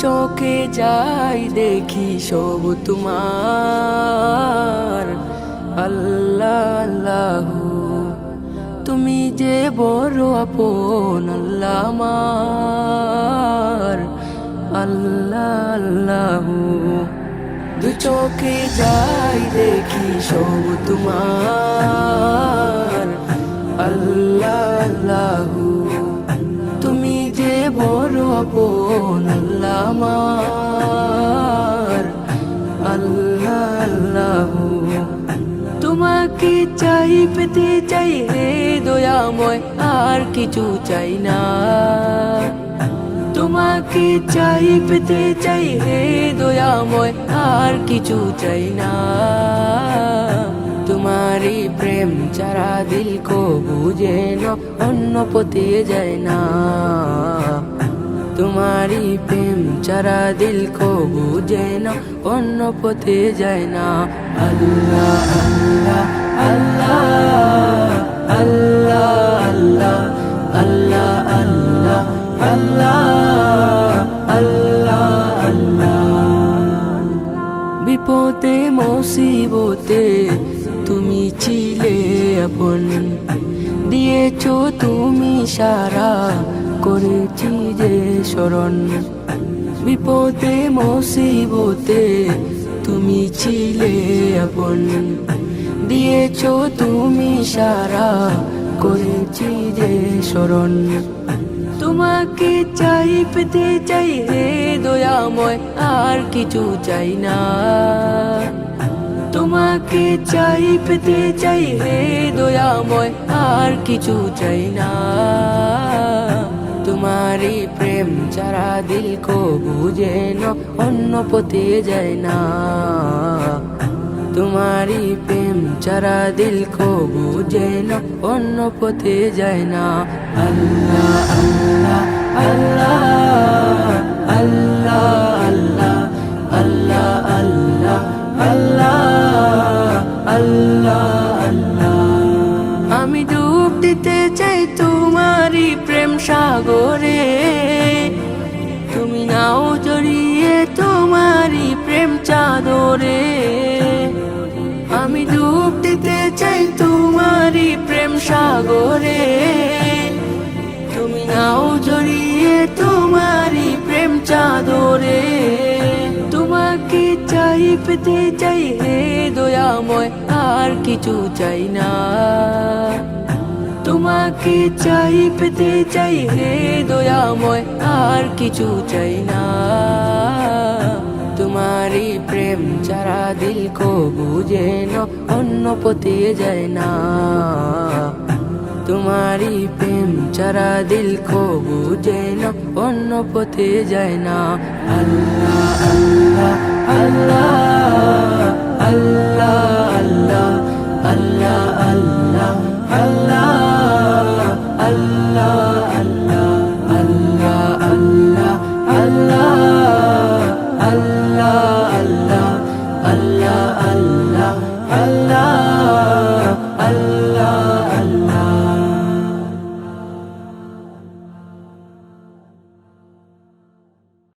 চোখে যাই দেখি সব তোমার। আল্লাহ আল্লাহু তুমি যে বড় আপন আল্লাহ আমার। আল্লাহ আল্লাহু দু চোখে যাই দেখি সব তোমার। আল্লাহ আল্লাহু তুমি যে বড় আপন আল্লাহ আমার। আল্লাহ আল্লাহু তোমাকে চাই পেতে চাই হে দয়াময়, আর কিছু চাই না। তোমাকে চাই পেতে চাই হে দয়াময়, আর কিছু চাই না। তোমারই প্রেম ছাড়া দিল কো বুঝে না, অন্য পথে যায় না। তোমারই প্রেম ছাড়া দিল কো বুঝে না, অন্য পথে যায় না। আল্লাহ আল্লাহ আল্লাহ আল্লাহ আল্লাহ আল্লাহ আল্লাহ আল্লাহ আল্লাহ। বিপদে মুসিবতে তুমি ছিলে আপন, দিয়েছো তুমি সারা, করেছি যে স্মরণ। বিপদে মুসিবতে তুমি ছিলে আপন, দিয়েছো তুমি সারা, করেছি যে স্মরণ। তোমাকে চাই পেতে চাই হে দয়াময়, আর কিছু চাই না। তোমাকে চাই পেতে চাই হে দয়াময়, আর কিছু চাই না। তোমারই প্রেম ছাড়া দিল কো বুঝে না, অন্য পথে যায় না। তোমারই প্রেম ছাড়া দিল কো বুঝে না, অন্য পথে যায় না। আল্লাহ আল্লাহ আল্লাহ আল্লাহ আল্লাহ আল্লাহ আল্লাহ আল্লাহ আল্লাহ। আমি ডুব দিতে চাই তোমারই প্রেম সাগরে, তুমি নাও জড়িয়ে তোমারই প্রেম চাদরে। আমি ডুব দিতে চাই তোমারই প্রেম সাগরে, তুমি নাও জড়িয়ে তোমারই প্রেম চাদরে। তোমাকে চাই পেতে চাই হে দয়াময়, আর কিছু চাই না। তোমাকে চাই পেতে চাই হে দয়াময়, আর কিছু চাই না। তোমারই প্রেম ছাড়া দিল কো বুঝে না, অন্য পথে যায় না। তোমারই প্রেম ছাড়া দিল কো বুঝে না, অন্য পথে যায় না। আল্লাহ